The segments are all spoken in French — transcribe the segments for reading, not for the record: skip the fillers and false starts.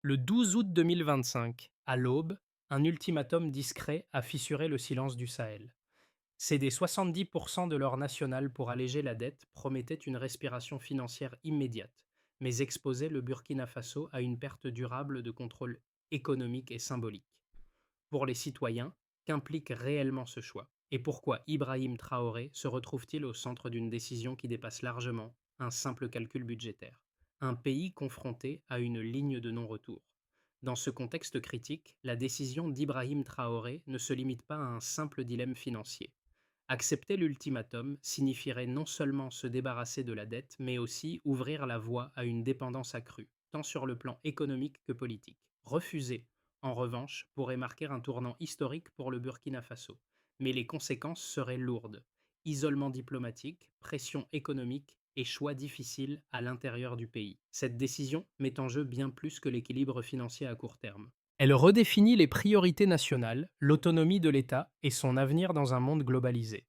Le 12 août 2025, à l'aube, un ultimatum discret a fissuré le silence du Sahel. Céder 70% de l'or national pour alléger la dette promettait une respiration financière immédiate, mais exposait le Burkina Faso à une perte durable de contrôle économique et symbolique. Pour les citoyens, qu'implique réellement ce choix? Et pourquoi Ibrahim Traoré se retrouve-t-il au centre d'une décision qui dépasse largement un simple calcul budgétaire? Un pays confronté à une ligne de non-retour. Dans ce contexte critique, la décision d'Ibrahim Traoré ne se limite pas à un simple dilemme financier. Accepter l'ultimatum signifierait non seulement se débarrasser de la dette, mais aussi ouvrir la voie à une dépendance accrue, tant sur le plan économique que politique. Refuser, en revanche, pourrait marquer un tournant historique pour le Burkina Faso. Mais les conséquences seraient lourdes. Isolement diplomatique, pression économique et choix difficiles à l'intérieur du pays. Cette décision met en jeu bien plus que l'équilibre financier à court terme. Elle redéfinit les priorités nationales, l'autonomie de l'État et son avenir dans un monde globalisé.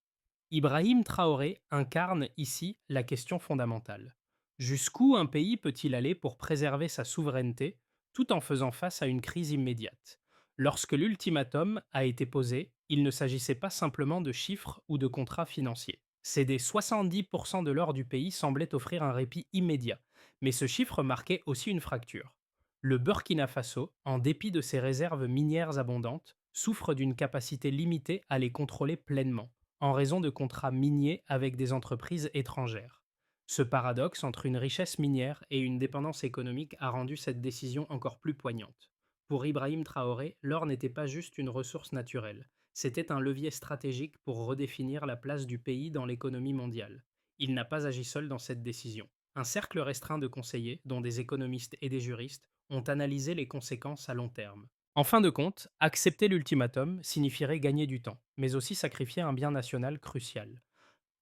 Ibrahim Traoré incarne ici la question fondamentale. Jusqu'où un pays peut-il aller pour préserver sa souveraineté tout en faisant face à une crise immédiate? Lorsque l'ultimatum a été posé, il ne s'agissait pas simplement de chiffres ou de contrats financiers. Céder 70% de l'or du pays semblait offrir un répit immédiat, mais ce chiffre marquait aussi une fracture. Le Burkina Faso, en dépit de ses réserves minières abondantes, souffre d'une capacité limitée à les contrôler pleinement en raison de contrats miniers avec des entreprises étrangères. Ce paradoxe entre une richesse minière et une dépendance économique a rendu cette décision encore plus poignante. Pour Ibrahim Traoré, l'or n'était pas juste une ressource naturelle, c'était un levier stratégique pour redéfinir la place du pays dans l'économie mondiale. Il n'a pas agi seul dans cette décision. Un cercle restreint de conseillers, dont des économistes et des juristes, ont analysé les conséquences à long terme. En fin de compte, accepter l'ultimatum signifierait gagner du temps, mais aussi sacrifier un bien national crucial.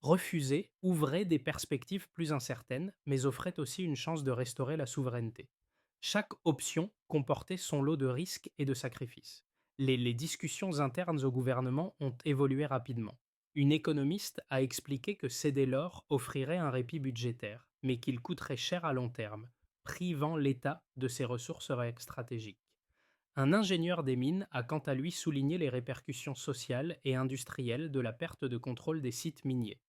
Refuser ouvrait des perspectives plus incertaines, mais offrait aussi une chance de restaurer la souveraineté. Chaque option comportait son lot de risques et de sacrifices. Les discussions internes au gouvernement ont évolué rapidement. Une économiste a expliqué que céder l'or offrirait un répit budgétaire, mais qu'il coûterait cher à long terme, privant l'État de ses ressources stratégiques. Un ingénieur des mines a quant à lui souligné les répercussions sociales et industrielles de la perte de contrôle des sites miniers.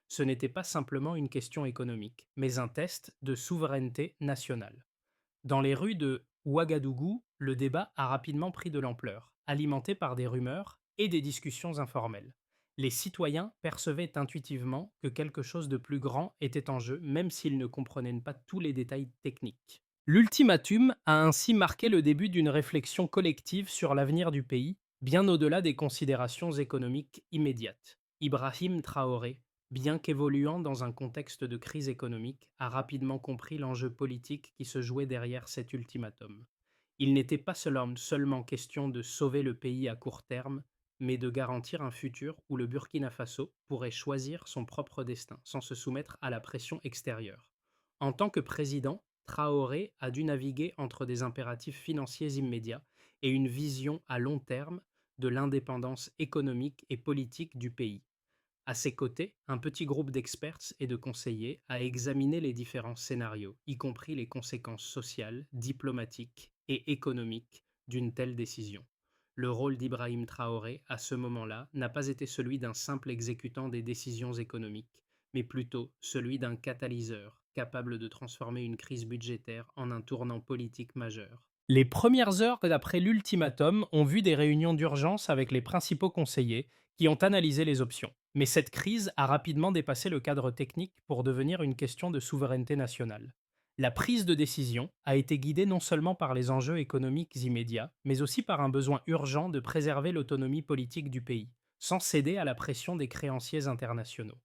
Ce n'était pas simplement une question économique, mais un test de souveraineté nationale. Dans les rues de Ouagadougou, le débat a rapidement pris de l'ampleur, alimenté par des rumeurs et des discussions informelles. Les citoyens percevaient intuitivement que quelque chose de plus grand était en jeu, même s'ils ne comprenaient pas tous les détails techniques. L'ultimatum a ainsi marqué le début d'une réflexion collective sur l'avenir du pays, bien au-delà des considérations économiques immédiates. Ibrahim Traoré, bien qu'évoluant dans un contexte de crise économique, a rapidement compris l'enjeu politique qui se jouait derrière cet ultimatum. Il n'était pas seulement question de sauver le pays à court terme, mais de garantir un futur où le Burkina Faso pourrait choisir son propre destin sans se soumettre à la pression extérieure. En tant que président, Traoré a dû naviguer entre des impératifs financiers immédiats et une vision à long terme de l'indépendance économique et politique du pays. À ses côtés, un petit groupe d'experts et de conseillers a examiné les différents scénarios, y compris les conséquences sociales, diplomatiques et économiques d'une telle décision. Le rôle d'Ibrahim Traoré, à ce moment-là, n'a pas été celui d'un simple exécutant des décisions économiques, mais plutôt celui d'un catalyseur capable de transformer une crise budgétaire en un tournant politique majeur. Les premières heures d'après l'ultimatum ont vu des réunions d'urgence avec les principaux conseillers qui ont analysé les options. Mais cette crise a rapidement dépassé le cadre technique pour devenir une question de souveraineté nationale. La prise de décision a été guidée non seulement par les enjeux économiques immédiats, mais aussi par un besoin urgent de préserver l'autonomie politique du pays, sans céder à la pression des créanciers internationaux.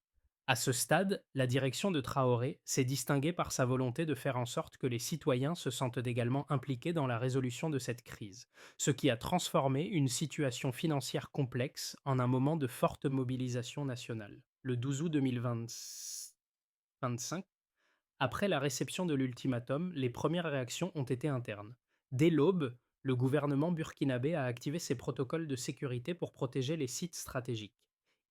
À ce stade, la direction de Traoré s'est distinguée par sa volonté de faire en sorte que les citoyens se sentent également impliqués dans la résolution de cette crise, ce qui a transformé une situation financière complexe en un moment de forte mobilisation nationale. Le 12 août 2025, après la réception de l'ultimatum, les premières réactions ont été internes. Dès l'aube, le gouvernement burkinabé a activé ses protocoles de sécurité pour protéger les sites stratégiques.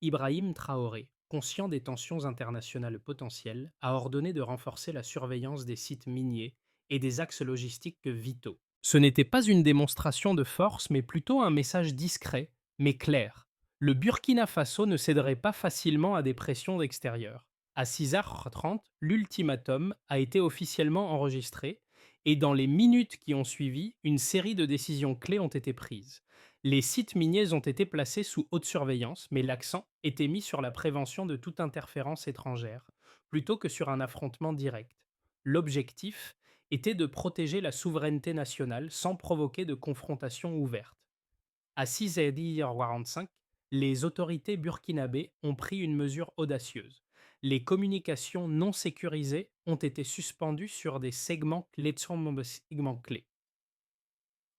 Ibrahim Traoré, conscient des tensions internationales potentielles, a ordonné de renforcer la surveillance des sites miniers et des axes logistiques vitaux. Ce n'était pas une démonstration de force, mais plutôt un message discret, mais clair. Le Burkina Faso ne céderait pas facilement à des pressions extérieures. À 6h30, l'ultimatum a été officiellement enregistré et dans les minutes qui ont suivi, une série de décisions clés ont été prises. Les sites miniers ont été placés sous haute surveillance, mais l'accent était mis sur la prévention de toute interférence étrangère, plutôt que sur un affrontement direct. L'objectif était de protéger la souveraineté nationale sans provoquer de confrontation ouverte. À 6h45, les autorités burkinabées ont pris une mesure audacieuse. Les communications non sécurisées ont été suspendues sur des segments clés.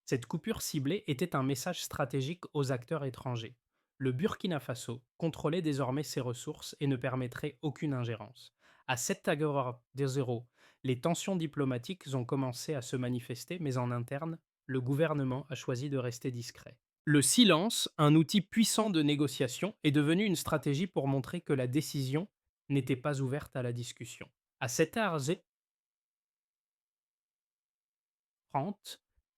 Cette coupure ciblée était un message stratégique aux acteurs étrangers. Le Burkina Faso contrôlait désormais ses ressources et ne permettrait aucune ingérence. À 7h00, les tensions diplomatiques ont commencé à se manifester, mais en interne, le gouvernement a choisi de rester discret. Le silence, un outil puissant de négociation, est devenu une stratégie pour montrer que la décision n'était pas ouverte à la discussion. À 7h30,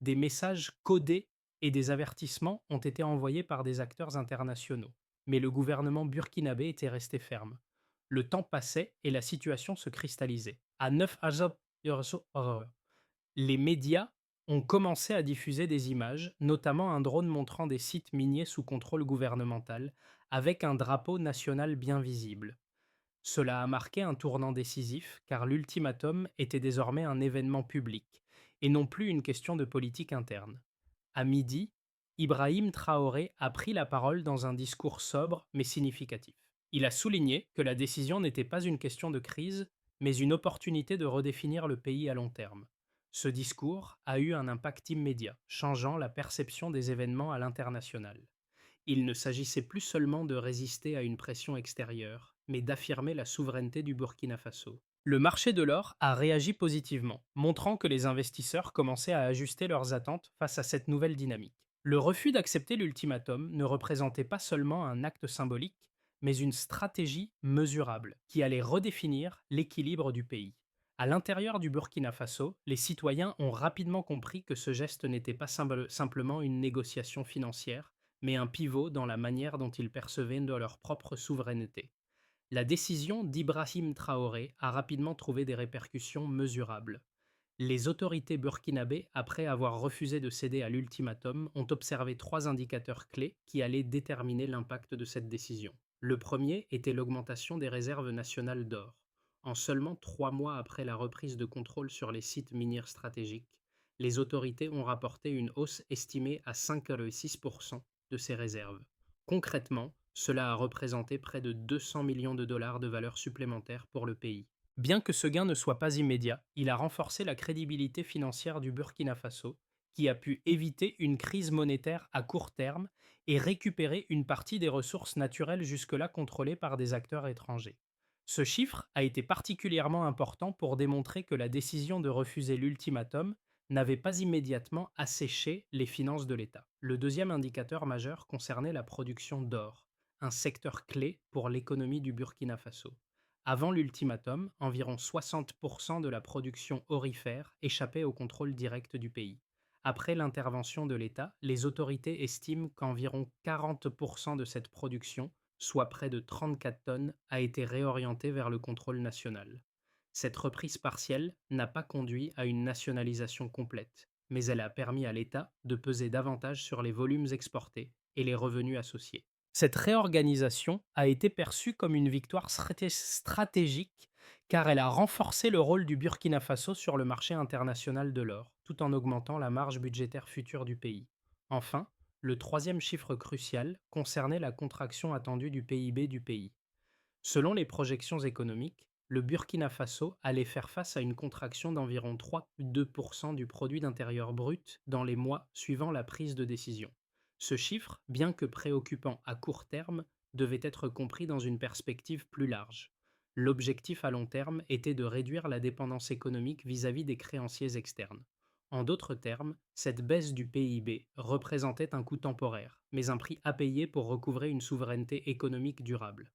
des messages codés et des avertissements ont été envoyés par des acteurs internationaux. Mais le gouvernement burkinabé était resté ferme. Le temps passait et la situation se cristallisait. À 9h, les médias ont commencé à diffuser des images, notamment un drone montrant des sites miniers sous contrôle gouvernemental, avec un drapeau national bien visible. Cela a marqué un tournant décisif car l'ultimatum était désormais un événement public et non plus une question de politique interne. À midi, Ibrahim Traoré a pris la parole dans un discours sobre mais significatif. Il a souligné que la décision n'était pas une question de crise, mais une opportunité de redéfinir le pays à long terme. Ce discours a eu un impact immédiat, changeant la perception des événements à l'international. Il ne s'agissait plus seulement de résister à une pression extérieure, mais d'affirmer la souveraineté du Burkina Faso. Le marché de l'or a réagi positivement, montrant que les investisseurs commençaient à ajuster leurs attentes face à cette nouvelle dynamique. Le refus d'accepter l'ultimatum ne représentait pas seulement un acte symbolique, mais une stratégie mesurable qui allait redéfinir l'équilibre du pays. À l'intérieur du Burkina Faso, les citoyens ont rapidement compris que ce geste n'était pas simplement une négociation financière, mais un pivot dans la manière dont ils percevaient de leur propre souveraineté. La décision d'Ibrahim Traoré a rapidement trouvé des répercussions mesurables. Les autorités burkinabées, après avoir refusé de céder à l'ultimatum, ont observé trois indicateurs clés qui allaient déterminer l'impact de cette décision. Le premier était l'augmentation des réserves nationales d'or. En seulement 3 mois après la reprise de contrôle sur les sites miniers stratégiques, les autorités ont rapporté une hausse estimée à 5,6% de ces réserves. Concrètement, cela a représenté près de 200 millions de dollars de valeur supplémentaire pour le pays. Bien que ce gain ne soit pas immédiat, il a renforcé la crédibilité financière du Burkina Faso, qui a pu éviter une crise monétaire à court terme et récupérer une partie des ressources naturelles jusque-là contrôlées par des acteurs étrangers. Ce chiffre a été particulièrement important pour démontrer que la décision de refuser l'ultimatum n'avait pas immédiatement asséché les finances de l'État. Le deuxième indicateur majeur concernait la production d'or, un secteur clé pour l'économie du Burkina Faso. Avant l'ultimatum, environ 60% de la production aurifère échappait au contrôle direct du pays. Après l'intervention de l'État, les autorités estiment qu'environ 40% de cette production, soit près de 34 tonnes, a été réorientée vers le contrôle national. Cette reprise partielle n'a pas conduit à une nationalisation complète, mais elle a permis à l'État de peser davantage sur les volumes exportés et les revenus associés. Cette réorganisation a été perçue comme une victoire stratégique car elle a renforcé le rôle du Burkina Faso sur le marché international de l'or, tout en augmentant la marge budgétaire future du pays. Enfin, le troisième chiffre crucial concernait la contraction attendue du PIB du pays. Selon les projections économiques, le Burkina Faso allait faire face à une contraction d'environ 3,2% du produit intérieur brut dans les mois suivant la prise de décision. Ce chiffre, bien que préoccupant à court terme, devait être compris dans une perspective plus large. L'objectif à long terme était de réduire la dépendance économique vis-à-vis des créanciers externes. En d'autres termes, cette baisse du PIB représentait un coût temporaire, mais un prix à payer pour recouvrer une souveraineté économique durable.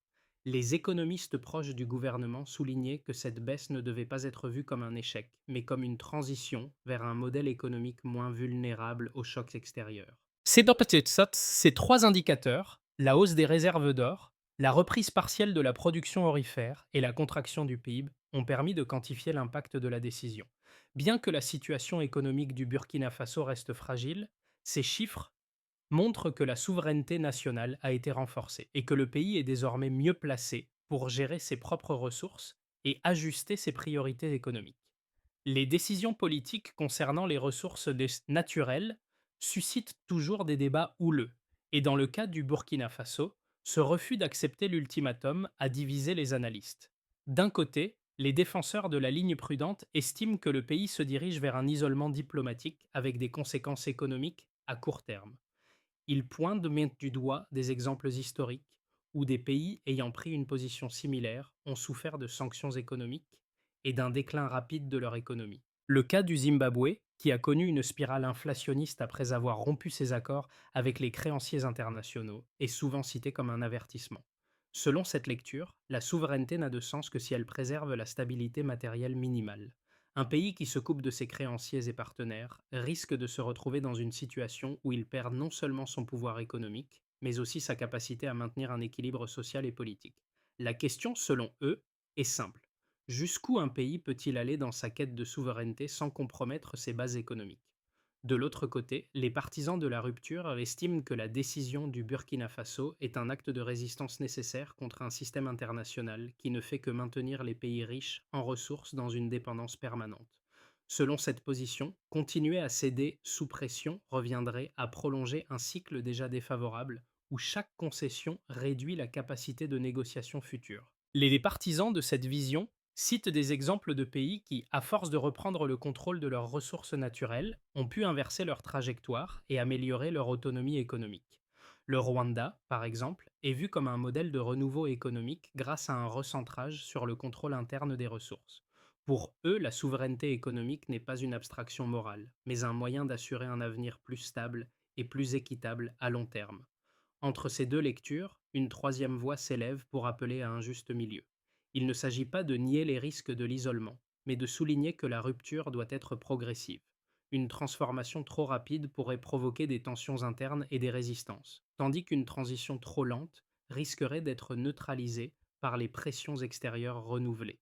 Les économistes proches du gouvernement soulignaient que cette baisse ne devait pas être vue comme un échec, mais comme une transition vers un modèle économique moins vulnérable aux chocs extérieurs. Ces trois indicateurs, la hausse des réserves d'or, la reprise partielle de la production aurifère et la contraction du PIB, ont permis de quantifier l'impact de la décision. Bien que la situation économique du Burkina Faso reste fragile, ces chiffres montre que la souveraineté nationale a été renforcée et que le pays est désormais mieux placé pour gérer ses propres ressources et ajuster ses priorités économiques. Les décisions politiques concernant les ressources naturelles suscitent toujours des débats houleux, et dans le cas du Burkina Faso, ce refus d'accepter l'ultimatum a divisé les analystes. D'un côté, les défenseurs de la ligne prudente estiment que le pays se dirige vers un isolement diplomatique avec des conséquences économiques à court terme. Il pointe du doigt des exemples historiques où des pays ayant pris une position similaire ont souffert de sanctions économiques et d'un déclin rapide de leur économie. Le cas du Zimbabwe, qui a connu une spirale inflationniste après avoir rompu ses accords avec les créanciers internationaux, est souvent cité comme un avertissement. Selon cette lecture, la souveraineté n'a de sens que si elle préserve la stabilité matérielle minimale. Un pays qui se coupe de ses créanciers et partenaires risque de se retrouver dans une situation où il perd non seulement son pouvoir économique, mais aussi sa capacité à maintenir un équilibre social et politique. La question, selon eux, est simple. Jusqu'où un pays peut-il aller dans sa quête de souveraineté sans compromettre ses bases économiques? De l'autre côté, les partisans de la rupture estiment que la décision du Burkina Faso est un acte de résistance nécessaire contre un système international qui ne fait que maintenir les pays riches en ressources dans une dépendance permanente. Selon cette position, continuer à céder sous pression reviendrait à prolonger un cycle déjà défavorable où chaque concession réduit la capacité de négociation future. Les partisans de cette vision citent des exemples de pays qui, à force de reprendre le contrôle de leurs ressources naturelles, ont pu inverser leur trajectoire et améliorer leur autonomie économique. Le Rwanda, par exemple, est vu comme un modèle de renouveau économique grâce à un recentrage sur le contrôle interne des ressources. Pour eux, la souveraineté économique n'est pas une abstraction morale, mais un moyen d'assurer un avenir plus stable et plus équitable à long terme. Entre ces deux lectures, une troisième voix s'élève pour appeler à un juste milieu. Il ne s'agit pas de nier les risques de l'isolement, mais de souligner que la rupture doit être progressive. Une transformation trop rapide pourrait provoquer des tensions internes et des résistances, tandis qu'une transition trop lente risquerait d'être neutralisée par les pressions extérieures renouvelées.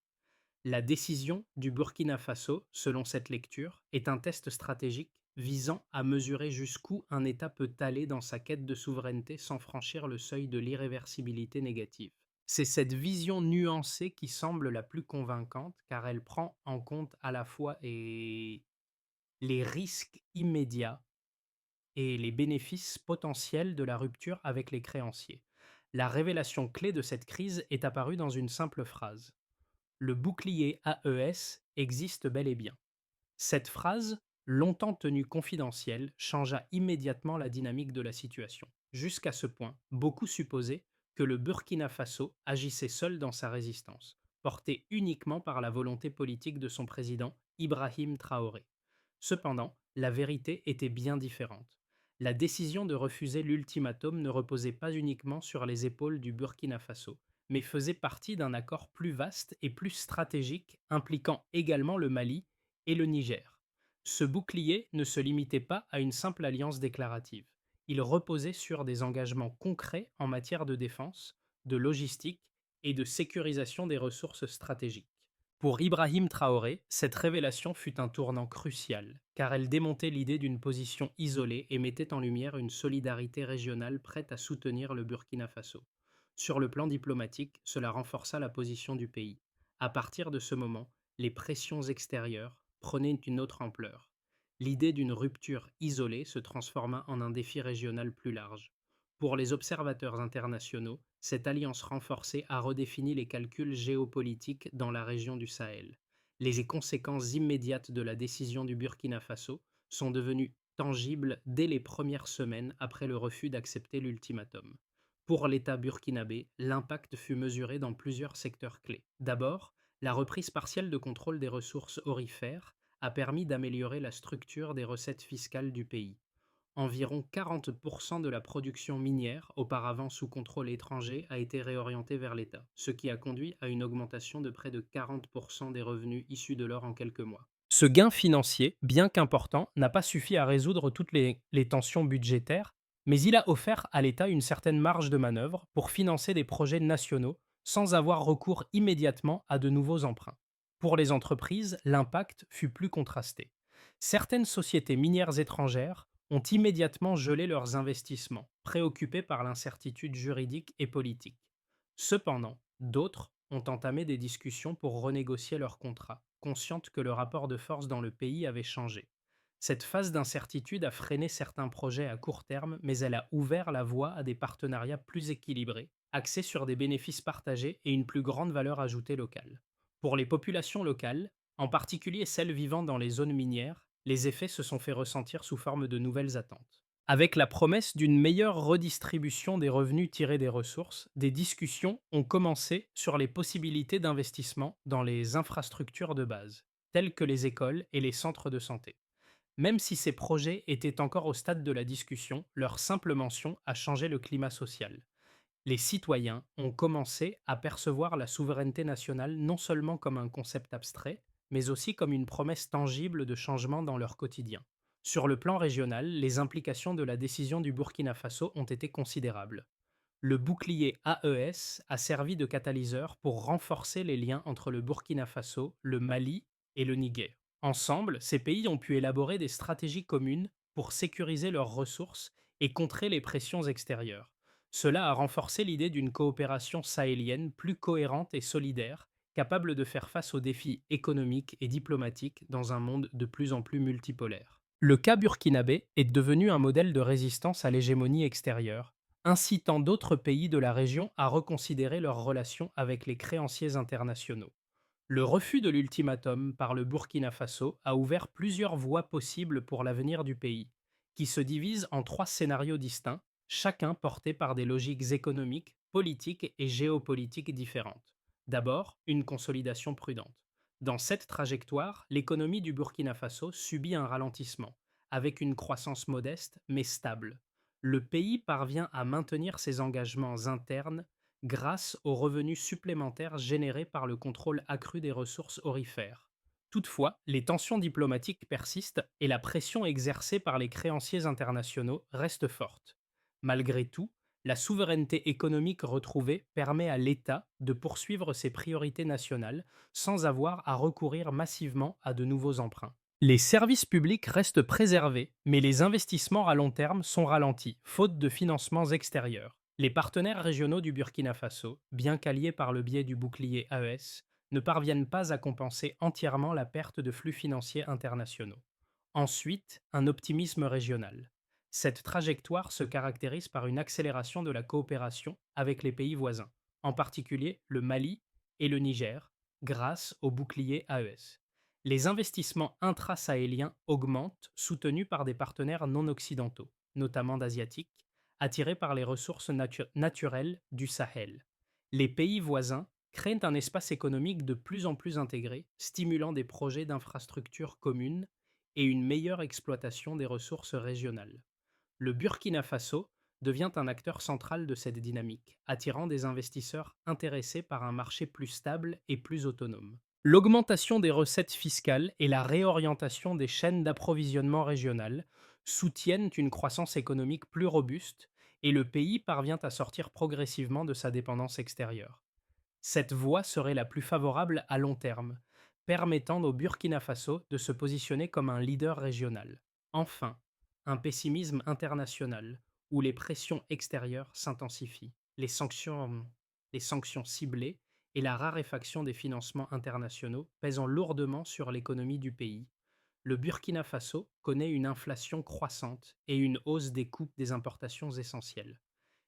La décision du Burkina Faso, selon cette lecture, est un test stratégique visant à mesurer jusqu'où un État peut aller dans sa quête de souveraineté sans franchir le seuil de l'irréversibilité négative. C'est cette vision nuancée qui semble la plus convaincante car elle prend en compte à la fois les risques immédiats et les bénéfices potentiels de la rupture avec les créanciers. La révélation clé de cette crise est apparue dans une simple phrase: le bouclier AES existe bel et bien. Cette phrase, longtemps tenue confidentielle, changea immédiatement la dynamique de la situation. Jusqu'à ce point, beaucoup supposaient que le Burkina Faso agissait seul dans sa résistance, porté uniquement par la volonté politique de son président Ibrahim Traoré. Cependant, la vérité était bien différente. La décision de refuser l'ultimatum ne reposait pas uniquement sur les épaules du Burkina Faso, mais faisait partie d'un accord plus vaste et plus stratégique impliquant également le Mali et le Niger. Ce bouclier ne se limitait pas à une simple alliance déclarative. Il reposait sur des engagements concrets en matière de défense, de logistique et de sécurisation des ressources stratégiques. Pour Ibrahim Traoré, cette révélation fut un tournant crucial, car elle démontait l'idée d'une position isolée et mettait en lumière une solidarité régionale prête à soutenir le Burkina Faso. Sur le plan diplomatique, cela renforça la position du pays. À partir de ce moment, les pressions extérieures prenaient une autre ampleur. L'idée d'une rupture isolée se transforma en un défi régional plus large. Pour les observateurs internationaux, cette alliance renforcée a redéfini les calculs géopolitiques dans la région du Sahel. Les conséquences immédiates de la décision du Burkina Faso sont devenues tangibles dès les premières semaines après le refus d'accepter l'ultimatum. Pour l'État burkinabé, l'impact fut mesuré dans plusieurs secteurs clés. D'abord, la reprise partielle de contrôle des ressources aurifères a permis d'améliorer la structure des recettes fiscales du pays. Environ 40% de la production minière, auparavant sous contrôle étranger, a été réorientée vers l'État, ce qui a conduit à une augmentation de près de 40% des revenus issus de l'or en quelques mois. Ce gain financier, bien qu'important, n'a pas suffi à résoudre toutes les tensions budgétaires, mais il a offert à l'État une certaine marge de manœuvre pour financer des projets nationaux sans avoir recours immédiatement à de nouveaux emprunts. Pour les entreprises, l'impact fut plus contrasté. Certaines sociétés minières étrangères ont immédiatement gelé leurs investissements, préoccupés par l'incertitude juridique et politique. Cependant, d'autres ont entamé des discussions pour renégocier leurs contrats, conscientes que le rapport de force dans le pays avait changé. Cette phase d'incertitude a freiné certains projets à court terme, mais elle a ouvert la voie à des partenariats plus équilibrés, axés sur des bénéfices partagés et une plus grande valeur ajoutée locale. Pour les populations locales, en particulier celles vivant dans les zones minières, les effets se sont fait ressentir sous forme de nouvelles attentes. Avec la promesse d'une meilleure redistribution des revenus tirés des ressources, des discussions ont commencé sur les possibilités d'investissement dans les infrastructures de base, telles que les écoles et les centres de santé. Même si ces projets étaient encore au stade de la discussion, leur simple mention a changé le climat social. Les citoyens ont commencé à percevoir la souveraineté nationale non seulement comme un concept abstrait, mais aussi comme une promesse tangible de changement dans leur quotidien. Sur le plan régional, les implications de la décision du Burkina Faso ont été considérables. Le bouclier AES a servi de catalyseur pour renforcer les liens entre le Burkina Faso, le Mali et le Niger. Ensemble, ces pays ont pu élaborer des stratégies communes pour sécuriser leurs ressources et contrer les pressions extérieures. Cela a renforcé l'idée d'une coopération sahélienne plus cohérente et solidaire, capable de faire face aux défis économiques et diplomatiques dans un monde de plus en plus multipolaire. Le cas burkinabé est devenu un modèle de résistance à l'hégémonie extérieure, incitant d'autres pays de la région à reconsidérer leurs relations avec les créanciers internationaux. Le refus de l'ultimatum par le Burkina Faso a ouvert plusieurs voies possibles pour l'avenir du pays, qui se divise en trois scénarios distincts, chacun porté par des logiques économiques, politiques et géopolitiques différentes. D'abord, une consolidation prudente. Dans cette trajectoire, l'économie du Burkina Faso subit un ralentissement, avec une croissance modeste mais stable. Le pays parvient à maintenir ses engagements internes grâce aux revenus supplémentaires générés par le contrôle accru des ressources aurifères. Toutefois, les tensions diplomatiques persistent et la pression exercée par les créanciers internationaux reste forte. Malgré tout, la souveraineté économique retrouvée permet à l'État de poursuivre ses priorités nationales sans avoir à recourir massivement à de nouveaux emprunts. Les services publics restent préservés, mais les investissements à long terme sont ralentis, faute de financements extérieurs. Les partenaires régionaux du Burkina Faso, bien qu'alliés par le biais du bouclier AES, ne parviennent pas à compenser entièrement la perte de flux financiers internationaux. Ensuite, un optimisme régional. Cette trajectoire se caractérise par une accélération de la coopération avec les pays voisins, en particulier le Mali et le Niger, grâce au bouclier AES. Les investissements intra-sahéliens augmentent, soutenus par des partenaires non occidentaux, notamment d'asiatiques, attirés par les ressources naturelles du Sahel. Les pays voisins créent un espace économique de plus en plus intégré, stimulant des projets d'infrastructures communes et une meilleure exploitation des ressources régionales. Le Burkina Faso devient un acteur central de cette dynamique, attirant des investisseurs intéressés par un marché plus stable et plus autonome. L'augmentation des recettes fiscales et la réorientation des chaînes d'approvisionnement régionales soutiennent une croissance économique plus robuste et le pays parvient à sortir progressivement de sa dépendance extérieure. Cette voie serait la plus favorable à long terme, permettant au Burkina Faso de se positionner comme un leader régional. Enfin, un pessimisme international, où les pressions extérieures s'intensifient, les sanctions ciblées et la raréfaction des financements internationaux pèsant lourdement sur l'économie du pays. Le Burkina Faso connaît une inflation croissante et une hausse des coûts des importations essentielles.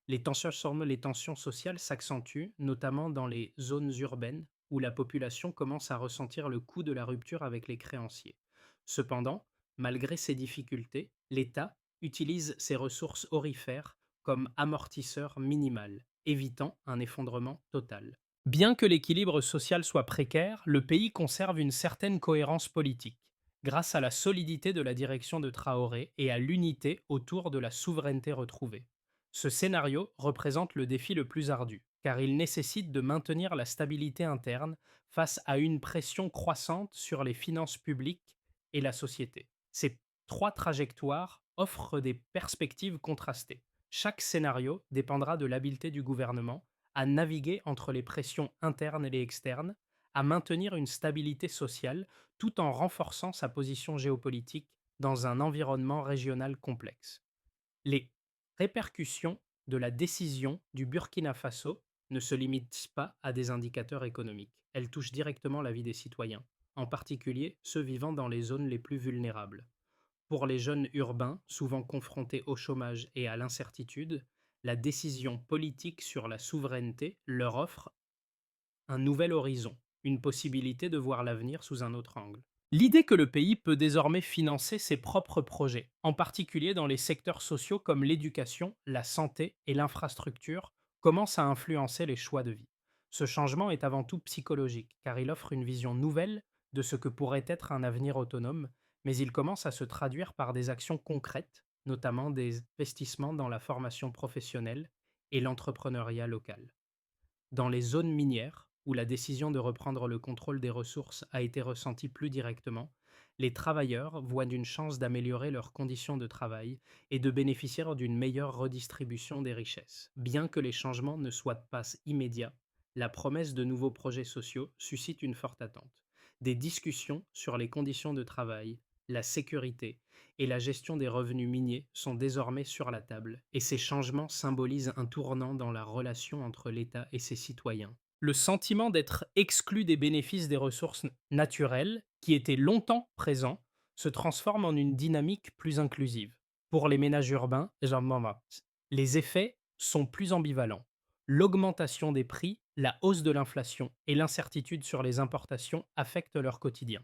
Les tensions sociales s'accentuent, notamment dans les zones urbaines où la population commence à ressentir le coût de la rupture avec les créanciers. Cependant, malgré ces difficultés, l'État utilise ses ressources aurifères comme amortisseur minimal, évitant un effondrement total. Bien que l'équilibre social soit précaire, le pays conserve une certaine cohérence politique. grâce à la solidité de la direction de Traoré et à l'unité autour de la souveraineté retrouvée. Ce scénario représente le défi le plus ardu, car il nécessite de maintenir la stabilité interne face à une pression croissante sur les finances publiques et la société. Ces trois trajectoires offrent des perspectives contrastées. Chaque scénario dépendra de l'habileté du gouvernement à naviguer entre les pressions internes et externes, à maintenir une stabilité sociale tout en renforçant sa position géopolitique dans un environnement régional complexe. Les répercussions de la décision du Burkina Faso ne se limitent pas à des indicateurs économiques. Elles touchent directement la vie des citoyens, en particulier ceux vivant dans les zones les plus vulnérables. Pour les jeunes urbains, souvent confrontés au chômage et à l'incertitude, la décision politique sur la souveraineté leur offre un nouvel horizon, une possibilité de voir l'avenir sous un autre angle. L'idée que le pays peut désormais financer ses propres projets, en particulier dans les secteurs sociaux comme l'éducation, la santé et l'infrastructure, commence à influencer les choix de vie. Ce changement est avant tout psychologique, car il offre une vision nouvelle de ce que pourrait être un avenir autonome, mais il commence à se traduire par des actions concrètes, notamment des investissements dans la formation professionnelle et l'entrepreneuriat local. Dans les zones minières, où la décision de reprendre le contrôle des ressources a été ressentie plus directement, les travailleurs voient une chance d'améliorer leurs conditions de travail et de bénéficier d'une meilleure redistribution des richesses. Bien que les changements ne soient pas immédiats, la promesse de nouveaux projets sociaux suscite une forte attente. Des discussions sur les conditions de travail, la sécurité et la gestion des revenus miniers sont désormais sur la table, et ces changements symbolisent un tournant dans la relation entre l'État et ses citoyens. Le sentiment d'être exclu des bénéfices des ressources naturelles, qui était longtemps présent, se transforme en une dynamique plus inclusive. Pour les ménages urbains, les effets sont plus ambivalents. L'augmentation des prix, la hausse de l'inflation et l'incertitude sur les importations affectent leur quotidien.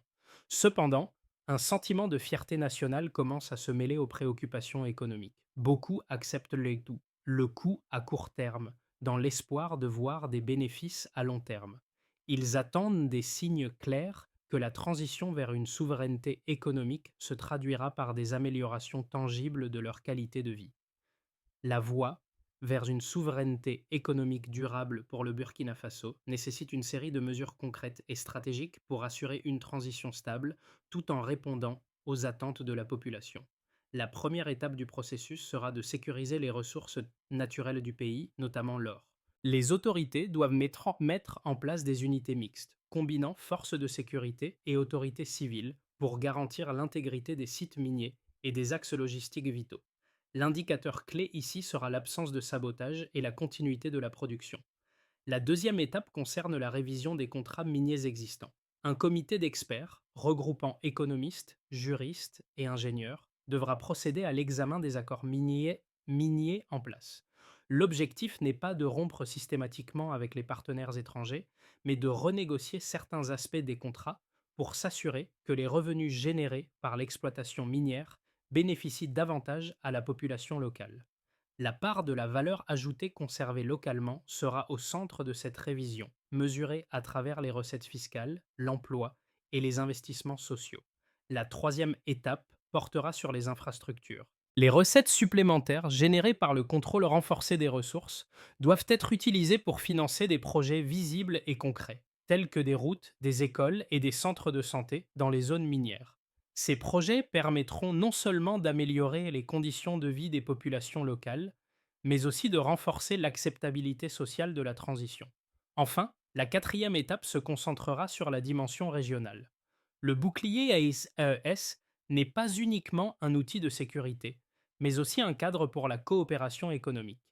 Cependant, un sentiment de fierté nationale commence à se mêler aux préoccupations économiques. Beaucoup acceptent le coût à court terme, dans l'espoir de voir des bénéfices à long terme. Ils attendent des signes clairs que la transition vers une souveraineté économique se traduira par des améliorations tangibles de leur qualité de vie. La voie vers une souveraineté économique durable pour le Burkina Faso nécessite une série de mesures concrètes et stratégiques pour assurer une transition stable tout en répondant aux attentes de la population. La première étape du processus sera de sécuriser les ressources naturelles du pays, notamment l'or. Les autorités doivent mettre en place des unités mixtes, combinant forces de sécurité et autorités civiles pour garantir l'intégrité des sites miniers et des axes logistiques vitaux. L'indicateur clé ici sera l'absence de sabotage et la continuité de la production. La deuxième étape concerne la révision des contrats miniers existants. Un comité d'experts, regroupant économistes, juristes et ingénieurs, devra procéder à l'examen des accords miniers en place. L'objectif n'est pas de rompre systématiquement avec les partenaires étrangers, mais de renégocier certains aspects des contrats pour s'assurer que les revenus générés par l'exploitation minière bénéficient davantage à la population locale. La part de la valeur ajoutée conservée localement sera au centre de cette révision, mesurée à travers les recettes fiscales, l'emploi et les investissements sociaux. La troisième étape portera sur les infrastructures. Les recettes supplémentaires générées par le contrôle renforcé des ressources doivent être utilisées pour financer des projets visibles et concrets, tels que des routes, des écoles et des centres de santé dans les zones minières. Ces projets permettront non seulement d'améliorer les conditions de vie des populations locales, mais aussi de renforcer l'acceptabilité sociale de la transition. Enfin, la quatrième étape se concentrera sur la dimension régionale. Le bouclier AES n'est pas uniquement un outil de sécurité, mais aussi un cadre pour la coopération économique.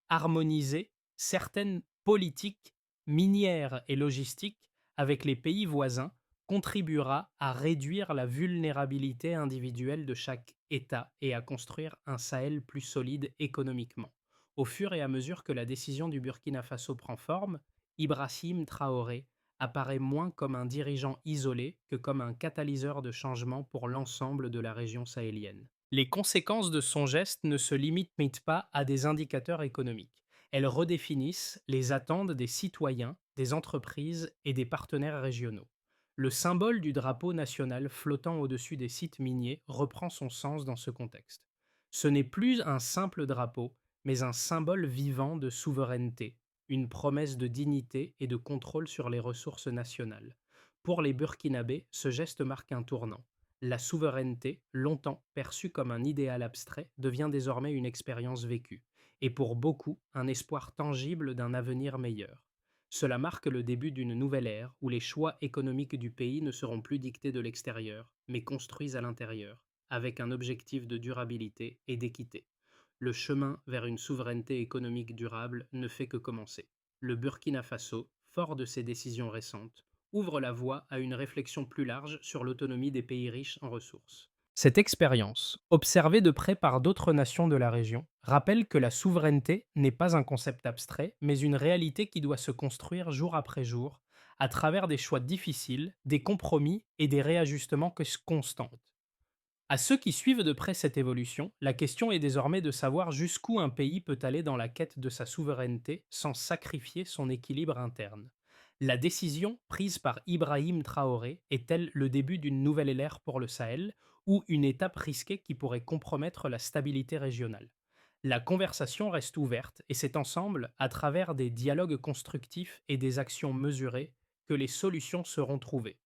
Harmoniser certaines politiques minières et logistiques avec les pays voisins contribuera à réduire la vulnérabilité individuelle de chaque État et à construire un Sahel plus solide économiquement. Au fur et à mesure que la décision du Burkina Faso prend forme, Ibrahim Traoré apparaît moins comme un dirigeant isolé que comme un catalyseur de changement pour l'ensemble de la région sahélienne. Les conséquences de son geste ne se limitent pas à des indicateurs économiques. Elles redéfinissent les attentes des citoyens, des entreprises et des partenaires régionaux. Le symbole du drapeau national flottant au-dessus des sites miniers reprend son sens dans ce contexte. Ce n'est plus un simple drapeau, mais un symbole vivant de souveraineté, une promesse de dignité et de contrôle sur les ressources nationales. Pour les Burkinabés, ce geste marque un tournant. La souveraineté, longtemps perçue comme un idéal abstrait, devient désormais une expérience vécue, et pour beaucoup, un espoir tangible d'un avenir meilleur. Cela marque le début d'une nouvelle ère où les choix économiques du pays ne seront plus dictés de l'extérieur, mais construits à l'intérieur, avec un objectif de durabilité et d'équité. Le chemin vers une souveraineté économique durable ne fait que commencer. Le Burkina Faso, fort de ses décisions récentes, ouvre la voie à une réflexion plus large sur l'autonomie des pays riches en ressources. Cette expérience, observée de près par d'autres nations de la région, rappelle que la souveraineté n'est pas un concept abstrait, mais une réalité qui doit se construire jour après jour, à travers des choix difficiles, des compromis et des réajustements constants. À ceux qui suivent de près cette évolution, la question est désormais de savoir jusqu'où un pays peut aller dans la quête de sa souveraineté sans sacrifier son équilibre interne. La décision prise par Ibrahim Traoré est-elle le début d'une nouvelle ère pour le Sahel ou une étape risquée qui pourrait compromettre la stabilité régionale? La conversation reste ouverte et c'est ensemble, à travers des dialogues constructifs et des actions mesurées, que les solutions seront trouvées.